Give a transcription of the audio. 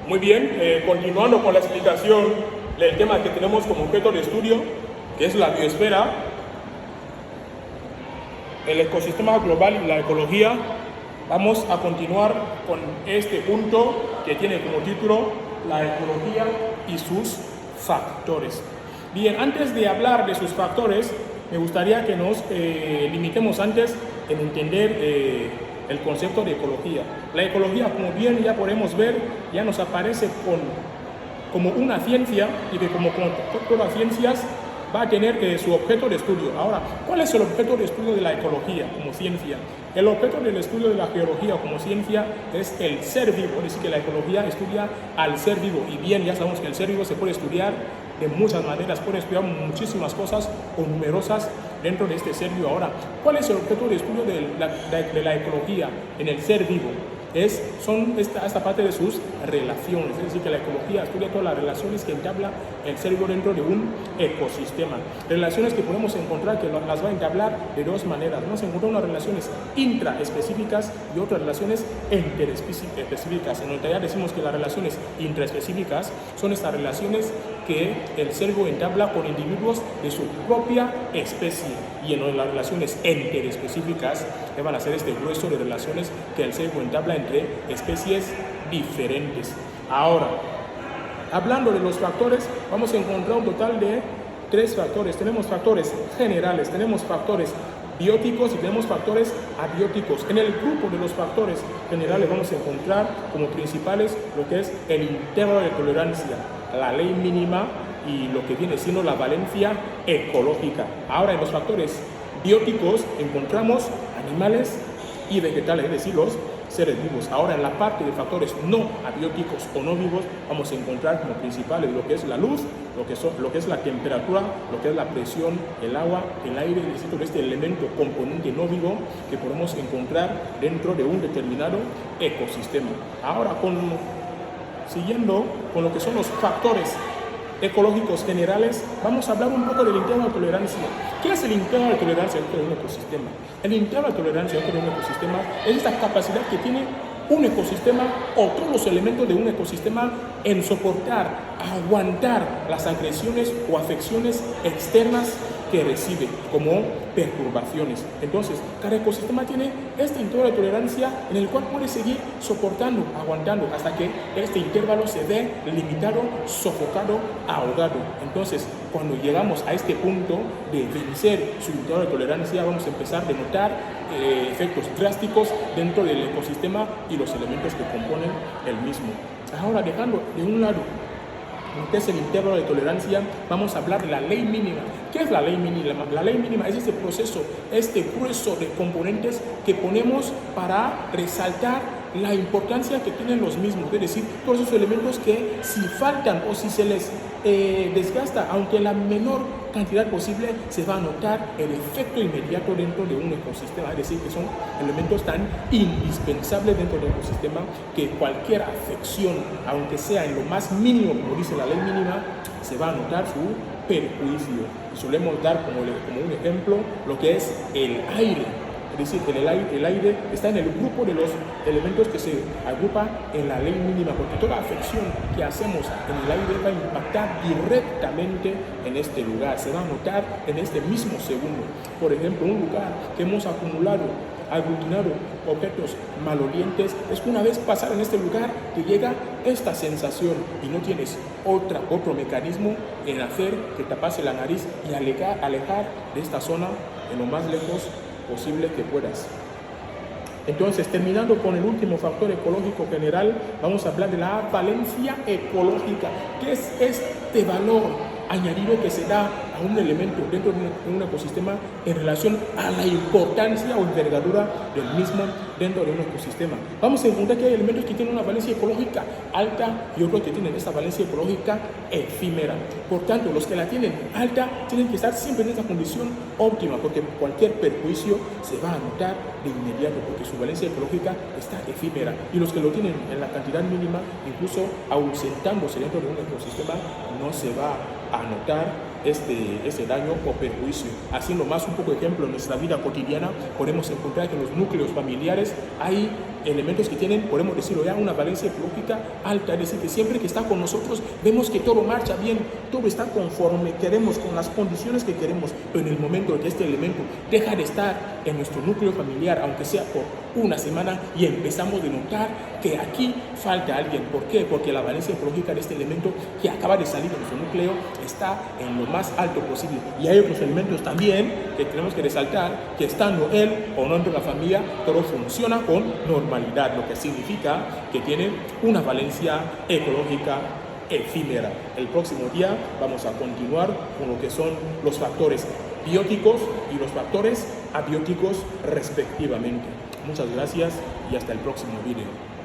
Muy bien, continuando con la explicación del tema que tenemos como objeto de estudio, que es la biosfera, el ecosistema global y la ecología, vamos a continuar con este punto que tiene como título la ecología y sus factores. Bien, antes de hablar de sus factores, me gustaría que nos limitemos antes en entender el concepto de ecología. La ecología, como bien ya podemos ver, ya nos aparece como una ciencia y que como todas las ciencias va a tener su objeto de estudio. Ahora, ¿cuál es el objeto de estudio de la ecología como ciencia? El objeto del estudio de la geología como ciencia es el ser vivo, es decir, que la ecología estudia al ser vivo. Y bien, ya sabemos que el ser vivo se puede estudiar de muchas maneras, puede estudiar muchísimas cosas o numerosas dentro de este ser vivo. Ahora, ¿cuál es el objeto de estudio de la ecología en el ser vivo? Son esta parte de sus relaciones, es decir, que la ecología estudia todas las relaciones que entabla el ser vivo dentro de un ecosistema. Relaciones que podemos encontrar que las va a entablar de dos maneras. Vamos a encontrar unas relaciones intraespecíficas y otras relaciones interespecíficas. En realidad decimos que las relaciones intraespecíficas son estas relaciones que el ser vivo entabla con individuos de su propia especie, y en las relaciones interespecíficas que van a ser este grueso de relaciones que el ser vivo entabla entre especies diferentes. Ahora, hablando de los factores, vamos a encontrar un total de 3 factores. Tenemos factores generales, tenemos factores bióticos y tenemos factores abióticos. En el grupo de los factores generales vamos a encontrar como principales lo que es el intervalo de tolerancia, la ley mínima y lo que viene siendo la valencia ecológica. Ahora, en los factores bióticos encontramos animales y vegetales, es decir, los seres vivos. Ahora, en la parte de factores no abióticos o no vivos, vamos a encontrar como principales lo que es la luz, lo que es la temperatura, lo que es la presión, el agua, el aire, es decir, este elemento componente no vivo que podemos encontrar dentro de un determinado ecosistema. Ahora, siguiendo con lo que son los factores ecológicos generales, vamos a hablar un poco del intervalo de tolerancia. ¿Qué es el intervalo de tolerancia dentro de un ecosistema? El intervalo de tolerancia dentro de un ecosistema es esta capacidad que tiene un ecosistema o todos los elementos de un ecosistema en soportar, aguantar las agresiones o afecciones externas que recibe como perturbaciones. Entonces, cada ecosistema tiene este intervalo de tolerancia en el cual puede seguir soportando, aguantando, hasta que este intervalo se ve limitado, sofocado, ahogado. Entonces, cuando llegamos a este punto de vencer su intervalo de tolerancia, vamos a empezar a notar efectos drásticos dentro del ecosistema y los elementos que componen el mismo. Ahora, dejando de un lado lo que es el intervalo de tolerancia, vamos a hablar de la ley mínima. ¿Qué es la ley mínima? La ley mínima es este proceso, este grueso de componentes que ponemos para resaltar la importancia que tienen los mismos, es decir, todos esos elementos que si faltan o si se les desgasta, aunque la menor cantidad posible, se va a notar el efecto inmediato dentro de un ecosistema, es decir, que son elementos tan indispensables dentro del ecosistema que cualquier afección, aunque sea en lo más mínimo, como dice la ley mínima, se va a notar su perjuicio. Y solemos dar como un ejemplo lo que es el aire. Es decir, el aire está en el grupo de los elementos que se agrupa en la ley mínima, porque toda afección que hacemos en el aire va a impactar directamente en este lugar, se va a notar en este mismo segundo. Por ejemplo, un lugar que hemos aglutinado objetos malolientes, es que una vez pasar en este lugar te llega esta sensación y no tienes otro mecanismo en hacer que te pase la nariz y alejar de esta zona en lo más lejos posible que puedas. Entonces, terminando con el último factor ecológico general, vamos a hablar de la valencia ecológica, que es este valor añadido que se da a un elemento dentro de un ecosistema en relación a la importancia o envergadura del mismo dentro de un ecosistema. Vamos a encontrar que hay elementos que tienen una valencia ecológica alta y otros que tienen esta valencia ecológica efímera. Por tanto, los que la tienen alta tienen que estar siempre en esa condición óptima, porque cualquier perjuicio se va a notar de inmediato, porque su valencia ecológica está efímera. Y los que lo tienen en la cantidad mínima, incluso ausentándose dentro de un ecosistema, no se va a notar este daño o perjuicio. Haciendo más un poco de ejemplo en nuestra vida cotidiana, podemos encontrar que en los núcleos familiares hay elementos que tienen, podemos decirlo ya, una valencia ecológica alta, es decir, que siempre que está con nosotros vemos que todo marcha bien, todo está conforme queremos, con las condiciones que queremos. Pero en el momento en que este elemento deja de estar en nuestro núcleo familiar, aunque sea por una semana, y empezamos a notar que aquí falta alguien. ¿Por qué? Porque la valencia ecológica de este elemento que acaba de salir de nuestro núcleo está en lo más alto posible. Y hay otros elementos también que tenemos que resaltar, que estando él o no dentro de la familia, todo funciona con normalidad, lo que significa que tiene una valencia ecológica efímera. El próximo día vamos a continuar con lo que son los factores bióticos y los factores abióticos respectivamente. Muchas gracias y hasta el próximo video.